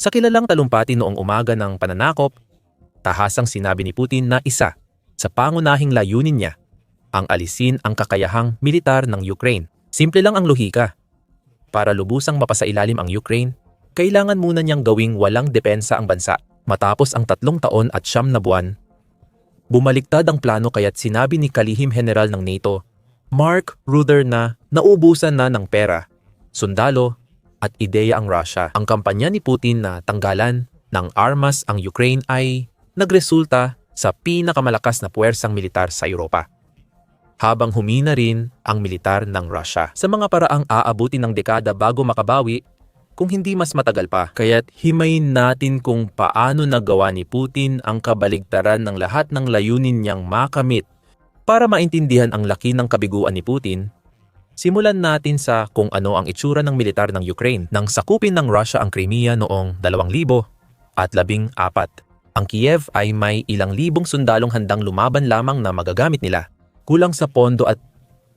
Sa kilalang talumpati noong umaga ng pananakop, tahasang sinabi ni Putin na isa sa pangunahing layunin niya ang alisin ang kakayahang militar ng Ukraine. Simple lang ang lohika. Para lubusang mapasailalim ang Ukraine, kailangan muna niyang gawing walang depensa ang bansa. Matapos ang 3 taon at 9 na buwan, bumaliktad ang plano kaya't sinabi ni Kalihim General ng NATO, Mark Rutte na naubusan na ng pera, sundalo at ideya ang Russia. Ang kampanya ni Putin na tanggalan ng armas ang Ukraine ay nagresulta sa pinakamalakas na puwersang militar sa Europa. Habang humina rin ang militar ng Russia sa mga paraang aabuti ng dekada bago makabawi kung hindi mas matagal pa. Kaya't himayin natin kung paano nagawa ni Putin ang kabaligtaran ng lahat ng layunin niyang makamit. Para maintindihan ang laki ng kabiguan ni Putin, simulan natin sa kung ano ang itsura ng militar ng Ukraine nang sakupin ng Russia ang Crimea noong 2014. Ang Kiev ay may ilang libong sundalong handang lumaban lamang na magagamit nila. Kulang sa pondo at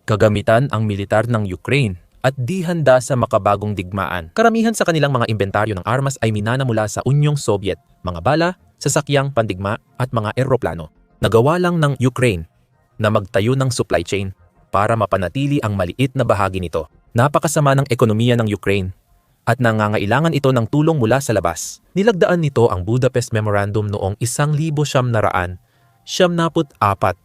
kagamitan ang militar ng Ukraine at di handa sa makabagong digmaan. Karamihan sa kanilang mga inventaryo ng armas ay minana mula sa Unyong Soviet, mga bala, sasakyang pandigma at mga eroplano. Nagawa lang ng Ukraine na magtayo ng supply chain para mapanatili ang maliit na bahagi nito. Napakasama ng ekonomiya ng Ukraine at nangangailangan ito ng tulong mula sa labas. Nilagdaan nito ang Budapest Memorandum noong 1974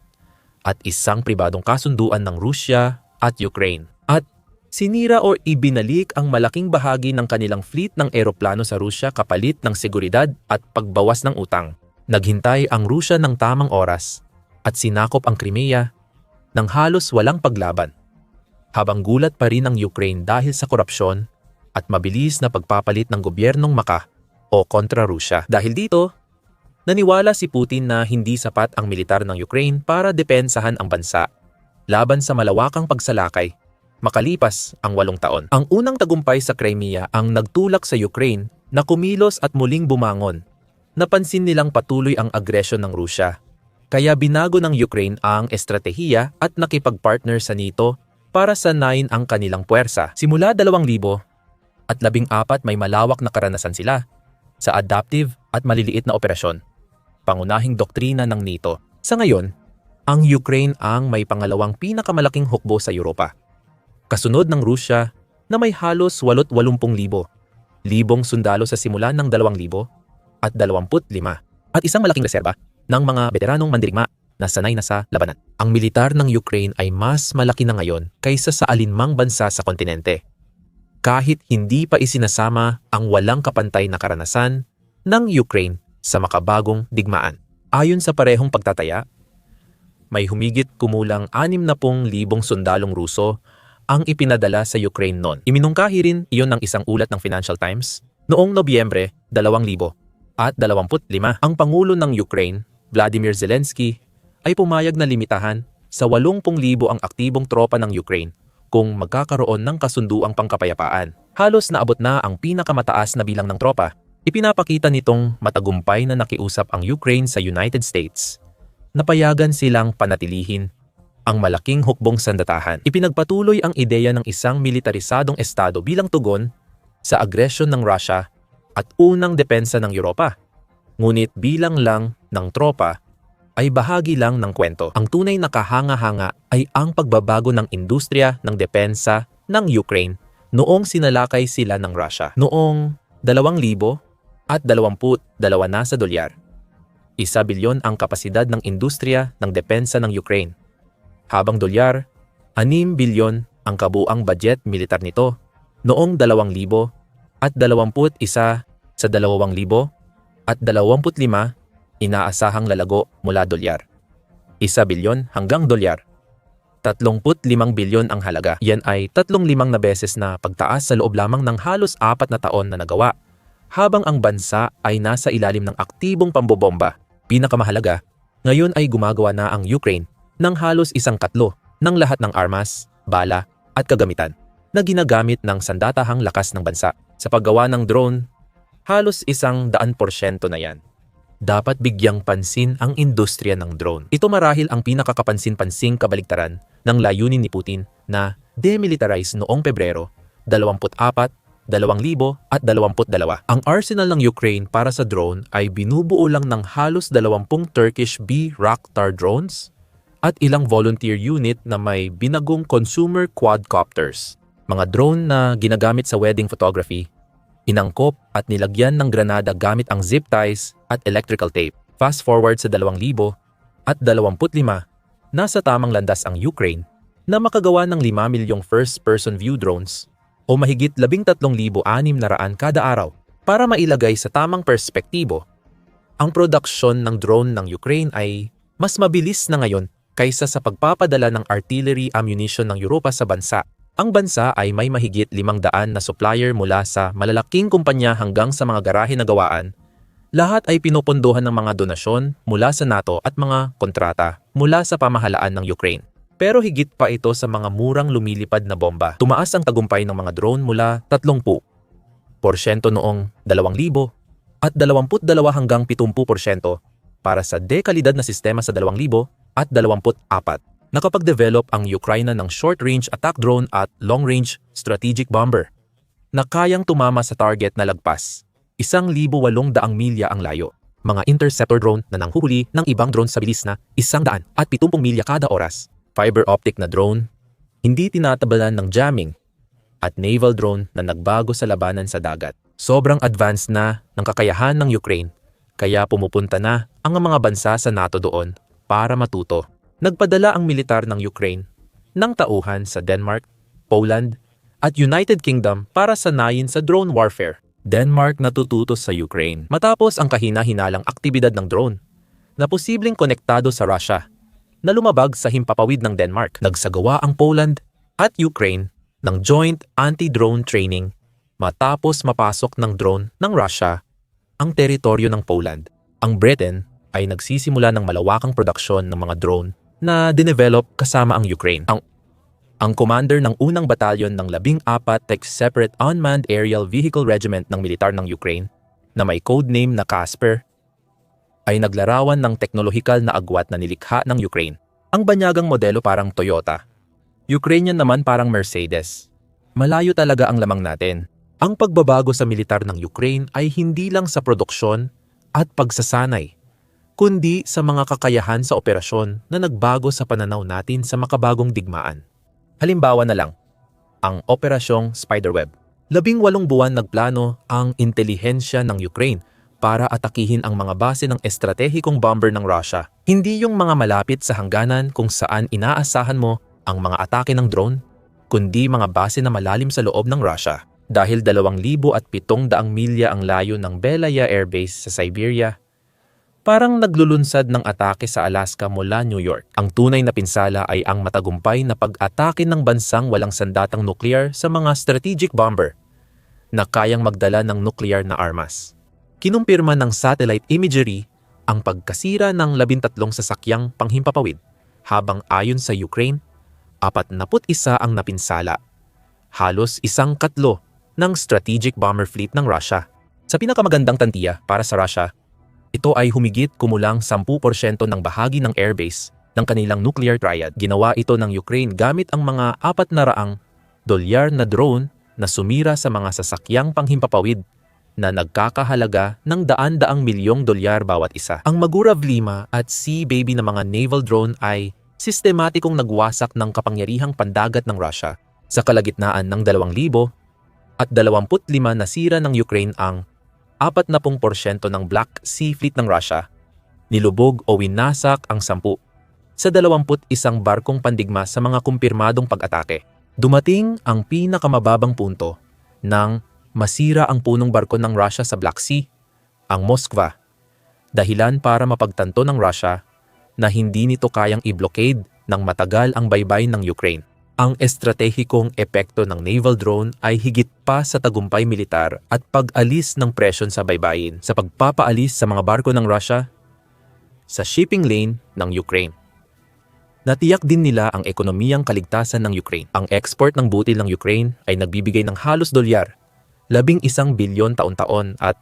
at isang pribadong kasunduan ng Rusya at Ukraine. At sinira o ibinalik ang malaking bahagi ng kanilang fleet ng eroplano sa Rusya kapalit ng seguridad at pagbawas ng utang. Naghintay ang Rusya ng tamang oras at sinakop ang Crimea ng halos walang paglaban. Habang gulat pa rin ang Ukraine dahil sa korupsyon at mabilis na pagpapalit ng gobyernong maka o kontra Rusya. Dahil dito, naniwala si Putin na hindi sapat ang militar ng Ukraine para depensahan ang bansa laban sa malawakang pagsalakay. Makalipas ang 8 taon. Ang unang tagumpay sa Crimea ang nagtulak sa Ukraine na kumilos at muling bumangon. Napansin nilang patuloy ang agresyon ng Rusya. Kaya binago ng Ukraine ang estratehiya at nakipagpartner sa NATO para sanayin ang kanilang puwersa. Simula 2014 may malawak na karanasan sila sa adaptive at maliliit na operasyon. Pangunahing doktrina ng NATO. Sa ngayon, ang Ukraine ang may pangalawang pinakamalaking hukbo sa Europa. Kasunod ng Rusya na may halos 80,000 sundalo sa simula ng 2025 at isang malaking reserba ng mga veteranong mandirigma na sanay na sa labanan. Ang militar ng Ukraine ay mas malaki na ngayon kaysa sa alinmang bansa sa kontinente. Kahit hindi pa isinasama ang walang kapantay na karanasan ng Ukraine sa makabagong digmaan. Ayon sa parehong pagtataya, may humigit kumulang 60,000 sundalong Ruso ang ipinadala sa Ukraine noon. Iminungkahi rin iyon ng isang ulat ng Financial Times noong Nobyembre 2025. Ang Pangulo ng Ukraine, Vladimir Zelensky, ay pumayag na limitahan sa 80,000 ang aktibong tropa ng Ukraine kung magkakaroon ng kasunduang pangkapayapaan. Halos naabot na ang pinakamataas na bilang ng tropa. Ipinapakita nitong matagumpay na nakiusap ang Ukraine sa United States. Napayagan silang panatilihin ang malaking hukbong sandatahan. Ipinagpatuloy ang ideya ng isang militarisadong estado bilang tugon sa agresyon ng Russia at unang depensa ng Europa. Ngunit bilang lang ng tropa ay bahagi lang ng kwento. Ang tunay na kahanga-hanga ay ang pagbabago ng industriya ng depensa ng Ukraine noong sinalakay sila ng Russia. Noong 2022 na sa dolyar. 1 bilyon ang kapasidad ng industriya ng depensa ng Ukraine. Habang dolyar, 6 bilyon ang kabuang budget militar nito noong 2021 sa 2025 inaasahang lalago mula dolyar. 1 bilyon hanggang dolyar. 35 bilyon ang halaga. Yan ay 35 na beses na pagtaas sa loob lamang ng halos 4 na taon na nagawa. Habang ang bansa ay nasa ilalim ng aktibong pambobomba. Pinakamahalaga, ngayon ay gumagawa na ang Ukraine ng halos 1/4 ng lahat ng armas, bala at kagamitan na ginagamit ng sandatahang lakas ng bansa. Sa paggawa ng drone, halos 100% na yan. Dapat bigyang pansin ang industriya ng drone. Ito marahil ang pinakakapansin-pansing kabaligtaran ng layunin ni Putin na demilitarize noong Pebrero 24, 2022. Ang arsenal ng Ukraine para sa drone ay binubuo lang ng halos 20 Turkish B-Raktar drones at ilang volunteer unit na may binagong consumer quadcopters. Mga drone na ginagamit sa wedding photography, inangkop at nilagyan ng granada gamit ang zip ties at electrical tape. Fast forward sa 2025, nasa tamang landas ang Ukraine na makagawa ng 5 milyong first-person view drones o mahigit 13,600 kada araw. Para mailagay sa tamang perspektibo, ang produksyon ng drone ng Ukraine ay mas mabilis na ngayon kaysa sa pagpapadala ng artillery ammunition ng Europa sa bansa. Ang bansa ay may mahigit 500 na supplier mula sa malalaking kumpanya hanggang sa mga garahe na gawaan. Lahat ay pinupunduhan ng mga donasyon mula sa NATO at mga kontrata mula sa pamahalaan ng Ukraine. Pero higit pa ito sa mga murang lumilipad na bomba. Tumaas ang tagumpay ng mga drone mula 30% noong 2000 at 22 hanggang 70% para sa dekalidad na sistema sa 2024. Nakapag-develop ang Ukraine ng short-range attack drone at long-range strategic bomber na kayang tumama sa target na lagpas 1,800 milya ang layo. Mga interceptor drone na nanghuhuli ng ibang drone sa bilis na 170 milya kada oras. Fiber optic na drone, hindi tinatabalan ng jamming, at naval drone na nagbago sa labanan sa dagat. Sobrang advanced na ng kakayahan ng Ukraine, kaya pumupunta na ang mga bansa sa NATO doon para matuto. Nagpadala ang militar ng Ukraine ng tauhan sa Denmark, Poland, at United Kingdom para sanayin sa drone warfare. Denmark natututo sa Ukraine matapos ang kahina-hinalang aktibidad ng drone na posibleng konektado sa Russia na lumabag sa himpapawid ng Denmark. Nagsagawa ang Poland at Ukraine ng joint anti-drone training matapos mapasok ng drone ng Russia ang teritoryo ng Poland. Ang Britain ay nagsisimula ng malawakang produksyon ng mga drone na dinevelop kasama ang Ukraine. Ang commander ng unang batalyon ng 14 Separate Unmanned Aerial Vehicle Regiment ng militar ng Ukraine na may codename na Casper ay naglarawan ng teknolohikal na agwat na nilikha ng Ukraine. Ang banyagang modelo parang Toyota, Ukrainian naman parang Mercedes. Malayo talaga ang lamang natin. Ang pagbabago sa militar ng Ukraine ay hindi lang sa produksyon at pagsasanay, kundi sa mga kakayahan sa operasyon na nagbago sa pananaw natin sa makabagong digmaan. Halimbawa na lang, ang Operasyong Spiderweb. 18 buwan nagplano ang intelihensya ng Ukraine para atakihin ang mga base ng estratehikong bomber ng Russia. Hindi yung mga malapit sa hangganan kung saan inaasahan mo ang mga atake ng drone, kundi mga base na malalim sa loob ng Russia. Dahil 2,700 milya ang layo ng Belaya Air Base sa Siberia, parang naglulunsad ng atake sa Alaska mula New York. Ang tunay na pinsala ay ang matagumpay na pag-atake ng bansang walang sandatang nuclear sa mga strategic bomber na kayang magdala ng nuclear na armas. Kinumpirma ng satellite imagery ang pagkasira ng 13 sasakyang panghimpapawid, habang ayon sa Ukraine, 41 ang napinsala, halos 1/4 ng strategic bomber fleet ng Russia. Sa pinakamagandang tantiya para sa Russia, ito ay humigit kumulang 10% ng bahagi ng airbase ng kanilang nuclear triad. Ginawa ito ng Ukraine gamit ang mga $400 na drone na sumira sa mga sasakyang panghimpapawid na nagkakahalaga ng daan-daang milyong dolyar bawat isa. Ang Magura-5 at Sea Baby na mga naval drone ay sistematikong nagwasak ng kapangyarihang pandagat ng Russia. Sa kalagitnaan ng 2,000 at 25 nasira ng Ukraine ang 40% ng Black Sea Fleet ng Russia. Nilubog o winasak ang 10 sa 21 barkong pandigma sa mga kumpirmadong pag-atake. Dumating ang pinakamababang punto ng masira ang punong barko ng Russia sa Black Sea, ang Moskva, dahilan para mapagtanto ng Russia na hindi nito kayang i-blockade ng matagal ang baybay ng Ukraine. Ang estratehikong epekto ng naval drone ay higit pa sa tagumpay militar at pag-alis ng presyon sa baybayin sa pagpapaalis sa mga barko ng Russia sa shipping lane ng Ukraine. Natiyak din nila ang ekonomiyang kaligtasan ng Ukraine. Ang export ng butil ng Ukraine ay nagbibigay ng halos $11 bilyon taon-taon at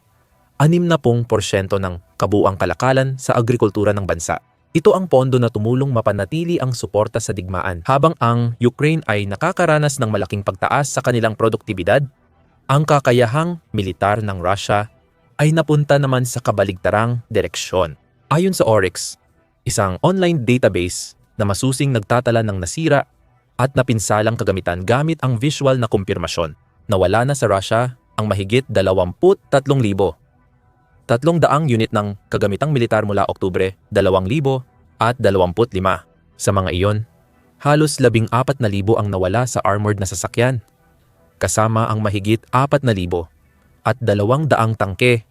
60% ng kabuuang kalakalan sa agrikultura ng bansa. Ito ang pondo na tumulong mapanatili ang suporta sa digmaan habang ang Ukraine ay nakakaranas ng malaking pagtaas sa kanilang produktibidad Ang kakayahang militar ng Russia ay napunta naman sa kabaligtarang direksyon. Ayon sa Oryx, isang online database na masusing nagtatala ng nasira at napinsalang kagamitan gamit ang visual na kumpirmasyon. Nawala na sa Russia ang mahigit 23,000 unit ng kagamitang militar mula Oktubre 2025. Sa mga iyon, halos 14,000 ang nawala sa armored na sasakyan, kasama ang mahigit 4,000 at 200 tangke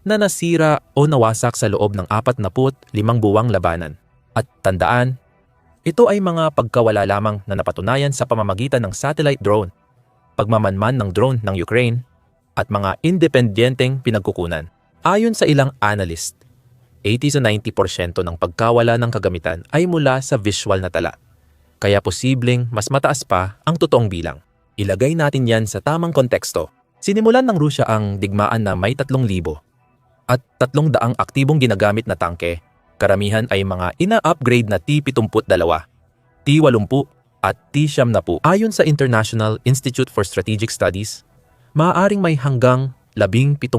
na nasira o nawasak sa loob ng 45 buwang labanan. At tandaan, ito ay mga pagkawala lamang na napatunayan sa pamamagitan ng satellite drone, pagmamanman ng drone ng Ukraine, at mga independenteng pinagkukunan. Ayon sa ilang analyst, 80-90% ng pagkawala ng kagamitan ay mula sa visual na tala. Kaya posibleng mas mataas pa ang totoong bilang. Ilagay natin yan sa tamang konteksto. Sinimulan ng Rusya ang digmaan na may 3,000 at 300 aktibong ginagamit na tangke. Karamihan ay mga ina-upgrade na T-72, T-80 at T-70. Ayon sa International Institute for Strategic Studies, maaaring may hanggang 17,000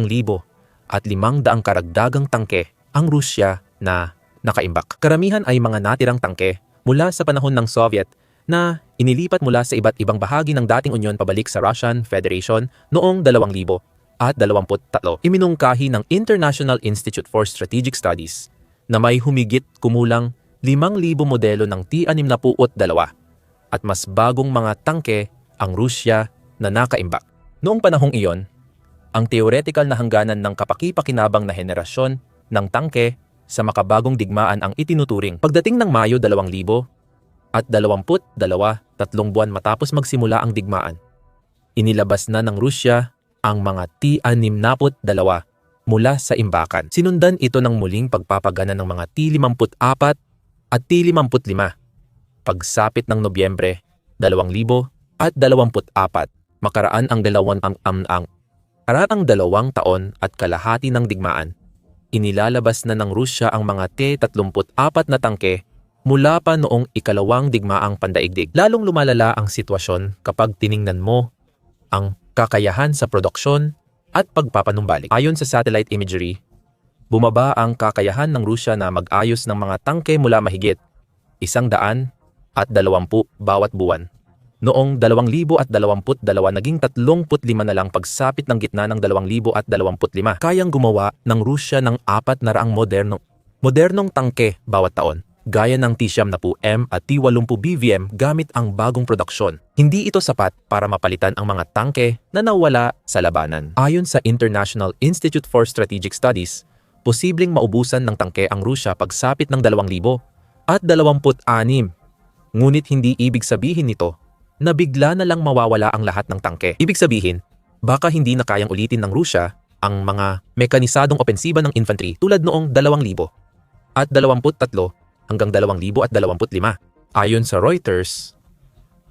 at 500 karagdagang tangke ang Rusya na nakaimbak. Karamihan ay mga natirang tangke mula sa panahon ng Soviet na inilipat mula sa iba't ibang bahagi ng dating Unyon pabalik sa Russian Federation noong 2023. Iminungkahi ng International Institute for Strategic Studies na may humigit kumulang 5,000 modelo ng T-62 at mas bagong mga tangke ang Rusya na nakaimbak. Noong panahong iyon, ang theoretical na hangganan ng kapaki-pakinabang na henerasyon ng tangke sa makabagong digmaan ang itinuturing. Pagdating ng Mayo 2022, 3 buwan matapos magsimula ang digmaan, inilabas na ng Rusya ang mga T-62 mula sa imbakan. Sinundan ito ng muling pagpapagana ng mga T-54 at T-55. Pagsapit ng Nobyembre 2024, makaraan ang 2 taon at kalahati ng digmaan, inilalabas na ng Rusya ang mga T-34 na tangke mula pa noong ikalawang digmaang pandaigdig. Lalong lumalala ang sitwasyon kapag tiningnan mo ang kakayahan sa produksyon at pagpapanumbalik. Ayon sa satellite imagery, bumaba ang kakayahan ng Rusya na mag-ayos ng mga tangke mula mahigit 120 bawat buwan. Noong 2022 naging 35 na lang pagsapit ng gitna ng 2025. Kayang gumawa ng Rusya ng 400 modernong tangke bawat taon, gaya ng T-70M at T-80BVM gamit ang bagong produksyon. Hindi ito sapat para mapalitan ang mga tangke na nawala sa labanan. Ayon sa International Institute for Strategic Studies, posibleng maubusan ng tangke ang Rusya pagsapit ng 2026. Ngunit hindi ibig sabihin nito na bigla na lang mawawala ang lahat ng tangke. Ibig sabihin, baka hindi na kayang ulitin ng Rusya ang mga mekanisadong opensiba ng infantry tulad noong 2023 hanggang 2025. Ayon sa Reuters,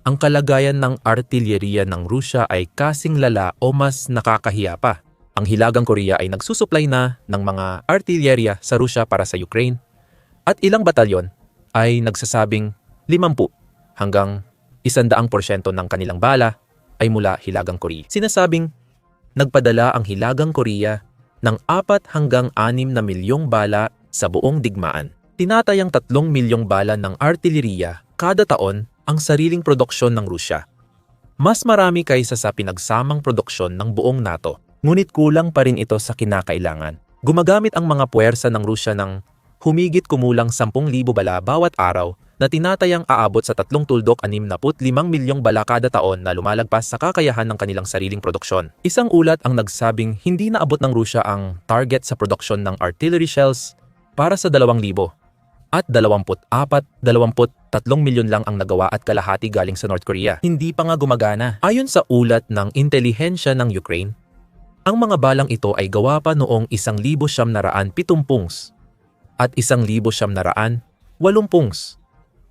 ang kalagayan ng artilyeriya ng Rusya ay kasing lala o mas nakakahiya pa. Ang Hilagang Korea ay nagsusupply na ng mga artilyeriya sa Rusya para sa Ukraine at ilang batalyon ay nagsasabing 50 hanggang 100% ng kanilang bala ay mula Hilagang Korea. Sinasabing nagpadala ang Hilagang Korea ng 4 hanggang 6 na milyong bala sa buong digmaan. Tinatayang 3 milyong bala ng artilyeriya kada taon ang sariling produksyon ng Rusya. Mas marami kaysa sa pinagsamang produksyon ng buong NATO. Ngunit kulang pa rin ito sa kinakailangan. Gumagamit ang mga puwersa ng Rusya ng humigit kumulang 10,000 bala bawat araw na tinatayang aabot sa 3.65 milyong bala kada taon na lumalagpas sa kakayahan ng kanilang sariling produksyon. Isang ulat ang nagsabing hindi naabot ng Rusya ang target sa produksyon ng artillery shells para sa 2,000 at 23 milyon lang ang nagawa at kalahati galing sa North Korea. Hindi pa nga gumagana. Ayon sa ulat ng intelihensya ng Ukraine, ang mga balang ito ay gawa pa noong 1,970 at 1,980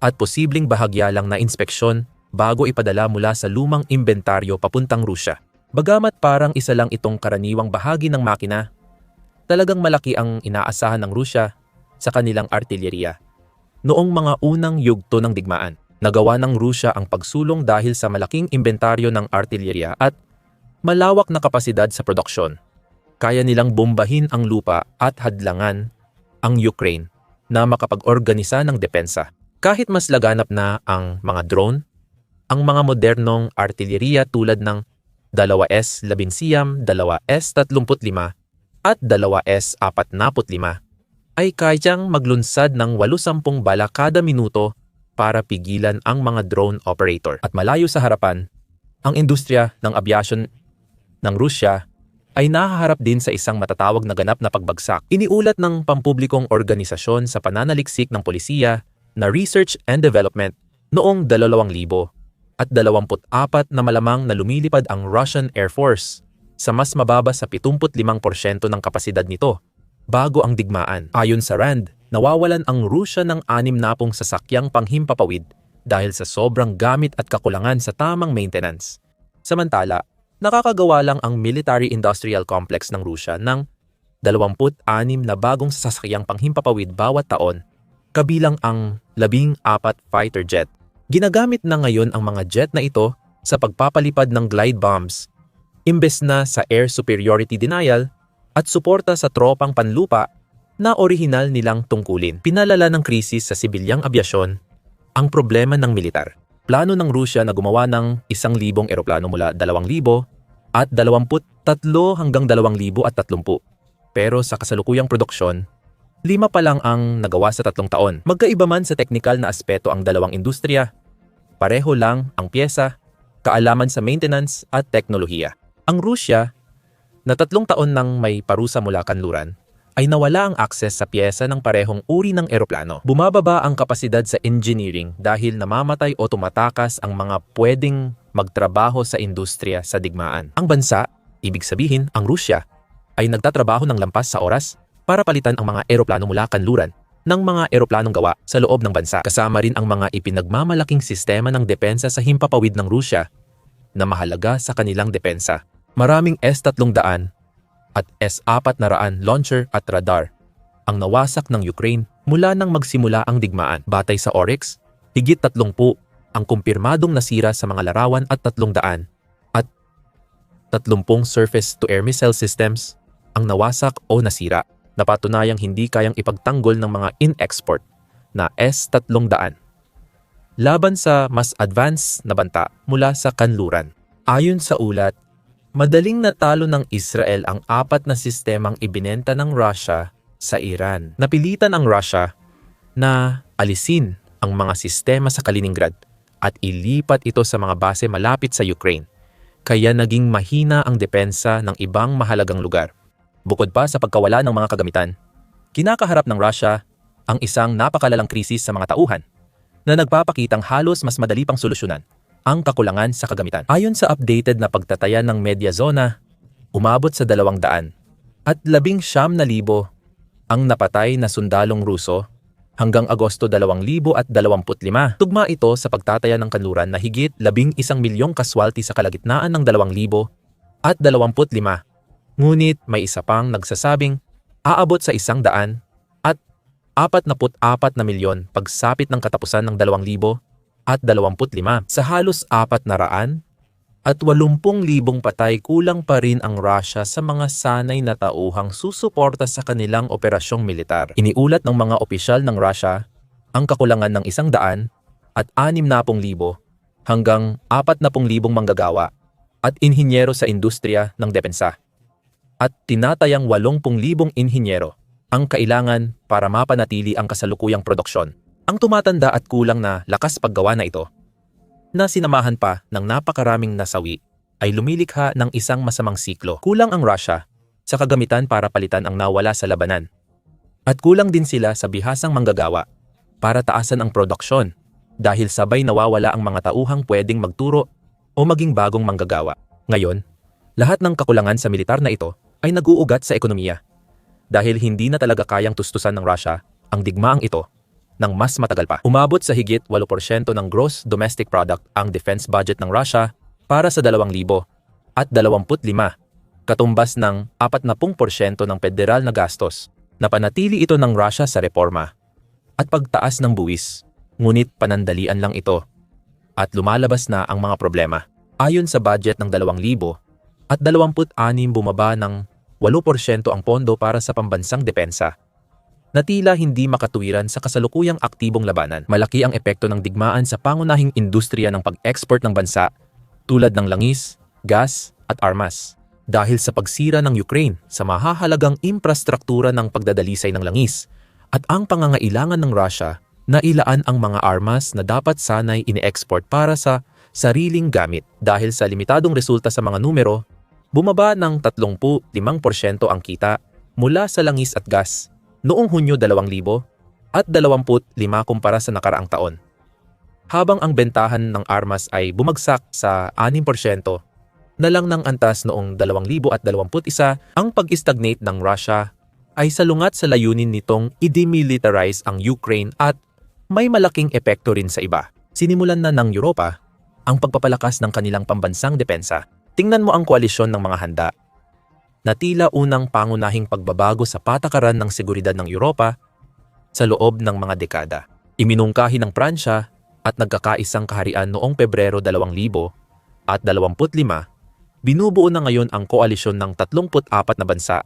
at posibleng bahagya lang na inspeksyon bago ipadala mula sa lumang inventaryo papuntang Rusya. Bagamat parang isa lang itong karaniwang bahagi ng makina, talagang malaki ang inaasahan ng Rusya sa kanilang artilyeriya. Noong mga unang yugto ng digmaan, nagawa ng Rusya ang pagsulong dahil sa malaking inventaryo ng artilyeriya at malawak na kapasidad sa produksyon. Kaya nilang bombahin ang lupa at hadlangan ang Ukraine na makapag-organisa ng depensa. Kahit mas laganap na ang mga drone, ang mga modernong artilleriya tulad ng 2S-11, 2S-35 at 2S-45 ay kayang maglunsad ng 80 bala kada minuto para pigilan ang mga drone operator. At malayo sa harapan, ang industriya ng abyasyon ng Rusya ay nahaharap din sa isang matatawag na ganap na pagbagsak. Iniulat ng pampublikong organisasyon sa pananaliksik ng polisiya na Research and Development noong 2000 at 24 na malamang na lumilipad ang Russian Air Force sa mas mababa sa 75% ng kapasidad nito bago ang digmaan. Ayon sa RAND, nawawalan ang Rusya ng 60 sasakyang panghimpapawid dahil sa sobrang gamit at kakulangan sa tamang maintenance. Samantala, nakakagawa lang ang military-industrial complex ng Rusya ng 26 na bagong sasakyang panghimpapawid bawat taon, kabilang ang 14 fighter jet. Ginagamit na ngayon ang mga jet na ito sa pagpapalipad ng glide bombs, imbes na sa air superiority denial at suporta sa tropang panlupa na orihinal nilang tungkulin. Pinalala ng krisis sa sibilyang abyasyon ang problema ng militar. Plano ng Rusya na gumawa ng 1,000 eroplano mula 2,000 at 23 hanggang 2,030. Pero sa kasalukuyang produksyon, 5 pa lang ang nagawa sa 3 taon. Magkaiba man sa teknikal na aspeto ang dalawang industriya, pareho lang ang pyesa, kaalaman sa maintenance at teknolohiya. Ang Rusya, na 3 taon nang may parusa mula kanluran, ay nawala ang akses sa pyesa ng parehong uri ng eroplano. Bumababa ang kapasidad sa engineering dahil namamatay o tumatakas ang mga pwedeng magtrabaho sa industriya sa digmaan. Ang bansa, ibig sabihin ang Rusya, ay nagtatrabaho ng lampas sa oras para palitan ang mga eroplano mula kanluran ng mga eroplanong gawa sa loob ng bansa. Kasama rin ang mga ipinagmamalaking sistema ng depensa sa himpapawid ng Rusya na mahalaga sa kanilang depensa. Maraming S-300 at S-400 launcher at radar ang nawasak ng Ukraine mula nang magsimula ang digmaan. Batay sa Oryx, higit 30 ang kumpirmadong nasira sa mga larawan at 300 at 30 surface-to-air missile systems ang nawasak o nasira. Napatunayang hindi kayang ipagtanggol ng mga in-export na S-300 laban sa mas advanced na banta mula sa kanluran. Ayon sa ulat, madaling natalo ng Israel ang 4 na sistemang ibinenta ng Russia sa Iran. Napilitan ang Russia na alisin ang mga sistema sa Kaliningrad at ilipat ito sa mga base malapit sa Ukraine, kaya naging mahina ang depensa ng ibang mahalagang lugar. Bukod pa sa pagkawala ng mga kagamitan, kinakaharap ng Russia ang isang napakalalang krisis sa mga tauhan na nagpapakitang halos mas madali pang solusyonan ang kakulangan sa kagamitan. Ayon sa updated na pagtataya ng media zona, umabot sa 200 at 19,000 ang napatay na sundalong Ruso hanggang Agosto 2025. Tugma ito sa pagtataya ng kanluran na higit 11 milyong kaswalti sa kalagitnaan ng 2025. Ngunit may isa pang nagsasabing aabot sa 100 at 44 na milyon pagsapit ng katapusan ng 2025. Sa halos 400 at 80,000 patay, kulang pa rin ang Russia sa mga sanay na tauhang susuporta sa kanilang operasyong militar. Iniulat ng mga opisyal ng Russia ang kakulangan ng 100 at 60,000 hanggang 40,000 manggagawa at inhinyero sa industriya ng depensa, at tinatayang 80,000 inhinyero ang kailangan para mapanatili ang kasalukuyang produksyon. Ang tumatanda at kulang na lakas paggawa na ito, na sinamahan pa ng napakaraming nasawi, ay lumilikha ng isang masamang siklo. Kulang ang Russia sa kagamitan para palitan ang nawala sa labanan. At kulang din sila sa bihasang manggagawa para taasan ang produksyon dahil sabay nawawala ang mga tauhang pwedeng magturo o maging bagong manggagawa. Ngayon, lahat ng kakulangan sa militar na ito ay nag-uugat sa ekonomiya dahil hindi na talaga kayang tustusan ng Russia ang digmaang ito ng mas matagal pa. Umabot sa higit 8% ng gross domestic product ang defense budget ng Russia para sa 2025, katumbas ng 40% ng federal na gastos. Napanatili ito ng Russia sa reforma at pagtaas ng buwis, ngunit panandalian lang ito at lumalabas na ang mga problema. Ayon sa budget ng 2025, at 26 bumaba ng 8% ang pondo para sa pambansang depensa, na tila hindi makatuwiran sa kasalukuyang aktibong labanan. Malaki ang epekto ng digmaan sa pangunahing industriya ng pag-export ng bansa tulad ng langis, gas at armas. Dahil sa pagsira ng Ukraine sa mahahalagang infrastruktura ng pagdadalisay ng langis at ang pangangailangan ng Russia na ilaan ang mga armas na dapat sanay ini-export para sa sariling gamit. Dahil sa limitadong resulta sa mga numero, bumaba ng 35% ang kita mula sa langis at gas noong Hunyo 2000 at 25 kumpara sa nakaraang taon. Habang ang bentahan ng armas ay bumagsak sa 6% na lang ng antas noong 2021, ang pag-stagnate ng Russia ay salungat sa layunin nitong i-demilitarize ang Ukraine at may malaking epekto rin sa iba. Sinimulan na ng Europa ang pagpapalakas ng kanilang pambansang depensa. Tingnan mo ang koalisyon ng mga handa na tila unang pangunahing pagbabago sa patakaran ng seguridad ng Europa sa loob ng mga dekada. Iminungkahi ng Pransya at nagkakaisang kaharian noong Pebrero 2025, binubuo na ngayon ang koalisyon ng 34 na bansa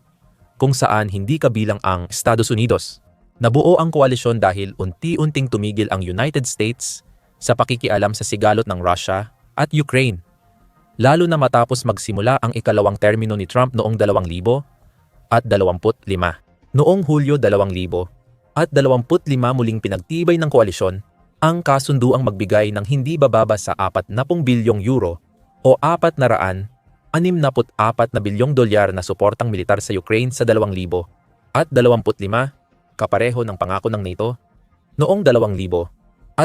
kung saan hindi kabilang ang Estados Unidos. Nabuo ang koalisyon dahil unti-unting tumigil ang United States sa pakikialam sa sigalot ng Russia at Ukraine, lalo na matapos magsimula ang ikalawang termino ni Trump noong 2025. Noong Hulyo 2025 muling pinagtibay ng koalisyon ang kasunduang magbigay ng hindi bababa sa 40 bilyong euro o 464 na bilyong dolyar na suportang militar sa Ukraine sa 2025, kapareho ng pangako ng NATO noong 2024,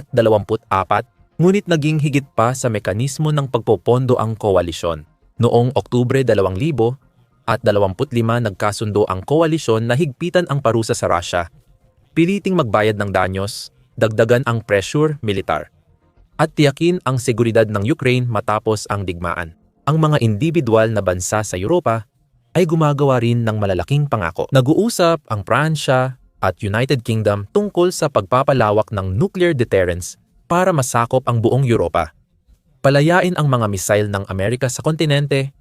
ngunit naging higit pa sa mekanismo ng pagpopondo ang koalisyon. Noong Oktubre 2025 nagkasundo ang koalisyon na higpitan ang parusa sa Russia, piliting magbayad ng danyos, dagdagan ang pressure militar, at tiyakin ang seguridad ng Ukraine matapos ang digmaan. Ang mga individual na bansa sa Europa ay gumagawa rin ng malalaking pangako. Nag-uusap ang Pransya at United Kingdom tungkol sa pagpapalawak ng nuclear deterrence para masakop ang buong Europa, palayain ang mga misail ng Amerika sa kontinente,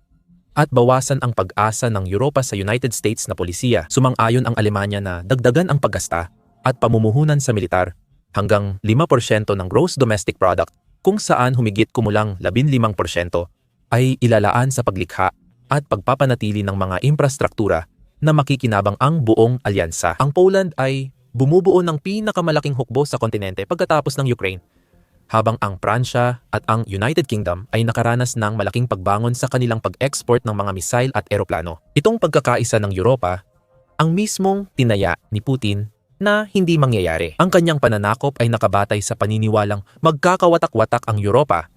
at bawasan ang pag-asa ng Europa sa United States na polisiya. Sumang-ayon ang Alemanya na dagdagan ang paggasta at pamumuhunan sa militar hanggang 5% ng gross domestic product, kung saan humigit kumulang 15% ay ilalaan sa paglikha at pagpapanatili ng mga infrastruktura na makikinabang ang buong alyansa. Ang Poland ay bumubuo ng pinakamalaking hukbo sa kontinente pagkatapos ng Ukraine, habang ang Pransya at ang United Kingdom ay nakaranas ng malaking pagbangon sa kanilang pag-export ng mga misail at eroplano. Itong pagkakaisa ng Europa ang mismong tinaya ni Putin na hindi mangyayari. Ang kanyang pananakop ay nakabatay sa paniniwalang magkakawatak-watak ang Europa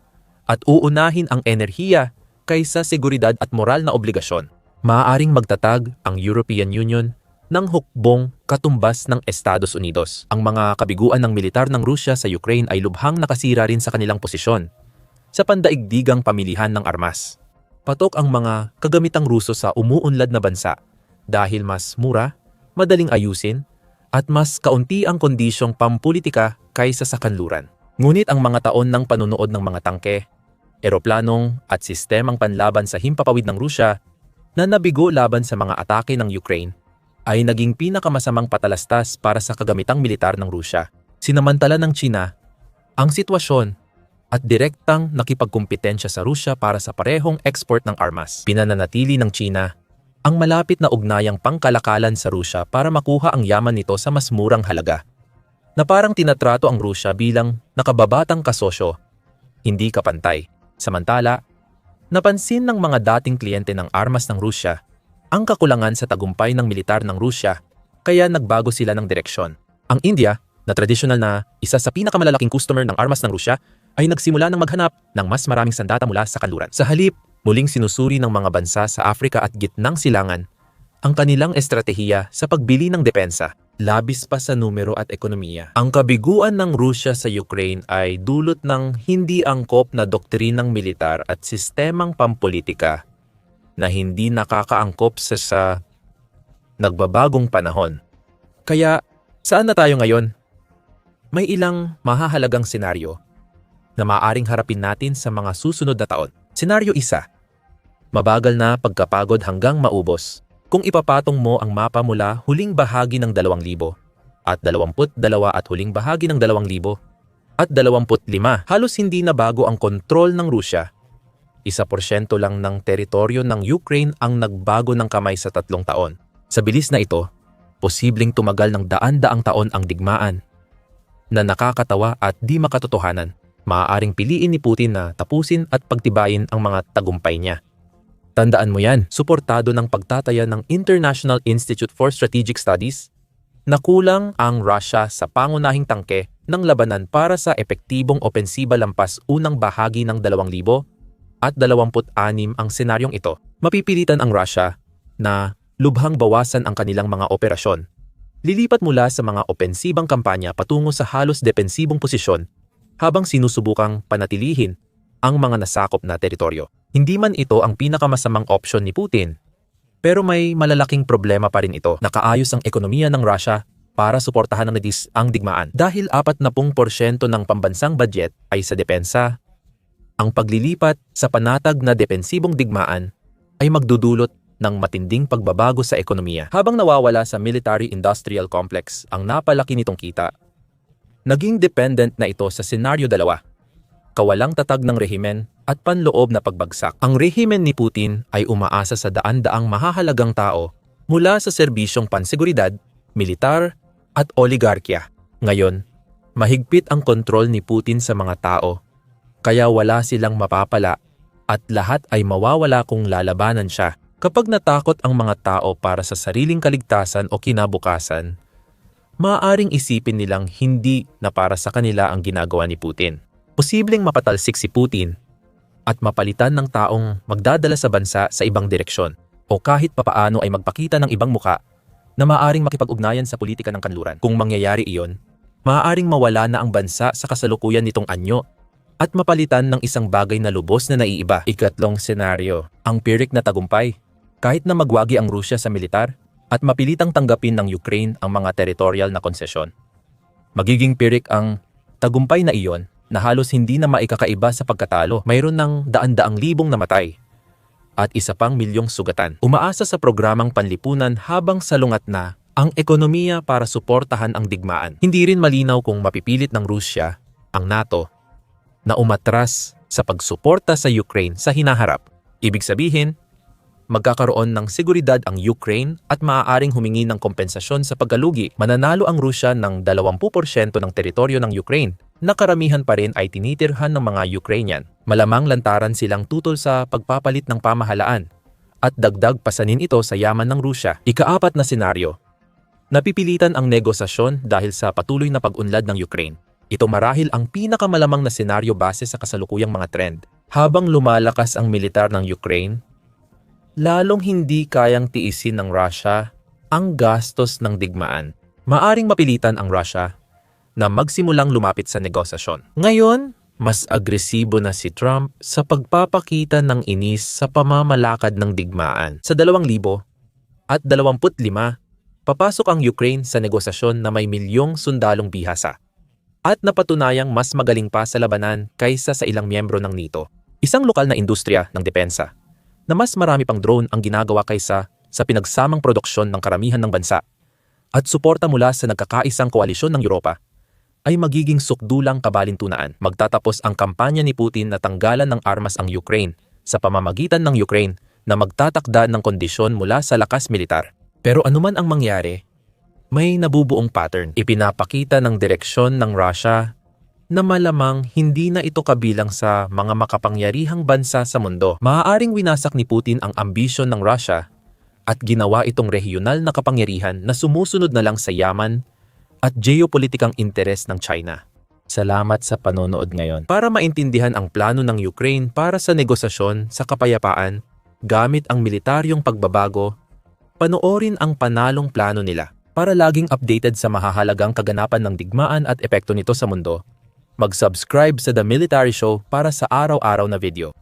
at uunahin ang enerhiya kaysa seguridad at moral na obligasyon. Maaaring magtatag ang European Union ng hukbong katumbas ng Estados Unidos. Ang mga kabiguan ng militar ng Rusya sa Ukraine ay lubhang nakasira rin sa kanilang posisyon sa pandaigdigang pamilihan ng armas. Patok ang mga kagamitang Ruso sa umuunlad na bansa dahil mas mura, madaling ayusin, at mas kaunti ang kondisyong pampulitika kaysa sa kanluran. Ngunit ang mga taon ng panunood ng mga tangke, eroplanong at sistemang panlaban sa himpapawid ng Rusya na nabigo laban sa mga atake ng Ukraine ay naging pinakamasamang patalastas para sa kagamitang militar ng Rusya. Sinamantala ng China ang sitwasyon at direktang nakipagkumpetensya sa Rusya para sa parehong export ng armas. Pinananatili ng China ang malapit na ugnayang pangkalakalan sa Rusya para makuha ang yaman nito sa mas murang halaga, na parang tinatrato ang Rusya bilang nakababatang kasosyo, hindi kapantay. Samantala, napansin ng mga dating kliyente ng armas ng Rusya ang kakulangan sa tagumpay ng militar ng Rusya, kaya nagbago sila ng direksyon. Ang India, na tradisyonal na isa sa pinakamalalaking customer ng armas ng Rusya, ay nagsimula ng maghanap ng mas maraming sandata mula sa kanluran. Sa halip, muling sinusuri ng mga bansa sa Afrika at gitnang silangan ang kanilang estratehiya sa pagbili ng depensa, labis pa sa numero at ekonomiya. Ang kabiguan ng Rusya sa Ukraine ay dulot ng hindi angkop na doktrinang militar at sistemang pampolitika na hindi nakakaangkop sa nagbabagong panahon. Kaya, saan na tayo ngayon? May ilang mahahalagang senaryo na maaaring harapin natin sa mga susunod na taon. Senaryo 1. mabagal na pagkapagod hanggang maubos. Kung ipapatong mo ang mapa mula huling bahagi ng 2000 at 22 at huling bahagi ng 2000 at 25, halos hindi na bago ang kontrol ng Rusya. 1% lang ng teritoryo ng Ukraine ang nagbago ng kamay sa 3 taon. Sa bilis na ito, posibleng tumagal ng daan-daang taon ang digmaan na nakakatawa at di makatotohanan. Maaaring piliin ni Putin na tapusin at pagtibayin ang mga tagumpay niya. Tandaan mo yan, suportado ng pagtataya ng International Institute for Strategic Studies na kulang ang Russia sa pangunahing tangke ng labanan para sa epektibong opensiba lampas unang bahagi ng 2000 at 26 ang senaryong ito. Mapipilitan ang Russia na lubhang bawasan ang kanilang mga operasyon. Lilipat mula sa mga opensibang kampanya patungo sa halos depensibong posisyon habang sinusubukang panatilihin ang mga nasakop na teritoryo. Hindi man ito ang pinakamasamang opsyon ni Putin, pero may malalaking problema pa rin ito. Nakaayos ang ekonomiya ng Russia para suportahan ang digmaan. Dahil 40% ng pambansang budget ay sa depensa, ang paglilipat sa panatag na depensibong digmaan ay magdudulot ng matinding pagbabago sa ekonomiya. Habang nawawala sa military-industrial complex ang napalaki nitong kita, naging dependent na ito sa senaryo 2, kawalang tatag ng rehimen at panloob na pagbagsak. Ang rehimen ni Putin ay umaasa sa daan-daang mahahalagang tao mula sa serbisyong panseguridad, militar at oligarkya. Ngayon, mahigpit ang kontrol ni Putin sa mga tao, kaya wala silang mapapala at lahat ay mawawala kung lalabanan siya. Kapag natakot ang mga tao para sa sariling kaligtasan o kinabukasan, maaaring isipin nilang hindi na para sa kanila ang ginagawa ni Putin. Posibleng mapatalsik si Putin at mapalitan ng taong magdadala sa bansa sa ibang direksyon o kahit papaano ay magpakita ng ibang muka na maaaring makipag-ugnayan sa politika ng kanluran. Kung mangyayari iyon, maaaring mawala na ang bansa sa kasalukuyan nitong anyo at mapalitan ng isang bagay na lubos na naiiba. Ikatlong senaryo, ang pirik na tagumpay. Kahit na magwagi ang Rusya sa militar at mapilitang tanggapin ng Ukraine ang mga territorial na konsesyon, magiging pirik ang tagumpay na iyon na halos hindi na maikakaiba sa pagkatalo. Mayroon ng daan-daang libong namatay at 1 milyong sugatan. Umaasa sa programang panlipunan habang salungat na ang ekonomiya para suportahan ang digmaan. Hindi rin malinaw kung mapipilit ng Rusya ang NATO na umatras sa pagsuporta sa Ukraine sa hinaharap. Ibig sabihin, magkakaroon ng seguridad ang Ukraine at maaaring humingi ng kompensasyon sa pagkalugi. Mananalo ang Rusya ng 20% ng teritoryo ng Ukraine na karamihan pa rin ay tinitirhan ng mga Ukrainian. Malamang lantaran silang tutol sa pagpapalit ng pamahalaan at dagdag pasanin ito sa yaman ng Rusya. Ika-4 na senaryo, napipilitan ang negosasyon dahil sa patuloy na pag-unlad ng Ukraine. Ito marahil ang pinakamalamang na senaryo base sa kasalukuyang mga trend. Habang lumalakas ang militar ng Ukraine, lalong hindi kayang tiisin ng Russia ang gastos ng digmaan. Maaring mapilitan ang Russia na magsimulang lumapit sa negosasyon. Ngayon, mas agresibo na si Trump sa pagpapakita ng inis sa pamamalakad ng digmaan. Sa 2025, papasok ang Ukraine sa negosasyon na may milyong sundalong bihasa at napatunayang mas magaling pa sa labanan kaysa sa ilang miyembro ng NATO. Isang lokal na industriya ng depensa na mas marami pang drone ang ginagawa kaysa sa pinagsamang produksyon ng karamihan ng bansa at suporta mula sa nagkakaisang koalisyon ng Europa ay magiging sukdulang kabalintunaan. Magtatapos ang kampanya ni Putin na tanggalan ng armas ang Ukraine sa pamamagitan ng Ukraine na magtatakda ng kondisyon mula sa lakas militar. Pero anuman ang mangyari, may nabubuong pattern. Ipinapakita ng direksyon ng Russia na malamang hindi na ito kabilang sa mga makapangyarihang bansa sa mundo. Maaaring winasak ni Putin ang ambisyon ng Russia at ginawa itong regional na kapangyarihan na sumusunod na lang sa yaman at geopolitikang interes ng China. Salamat sa panonood ngayon. Para maintindihan ang plano ng Ukraine para sa negosasyon sa kapayapaan gamit ang militaryong pagbabago, panoorin ang panalong plano nila. Para laging updated sa mahahalagang kaganapan ng digmaan at epekto nito sa mundo, mag-subscribe sa The Military Show para sa araw-araw na video.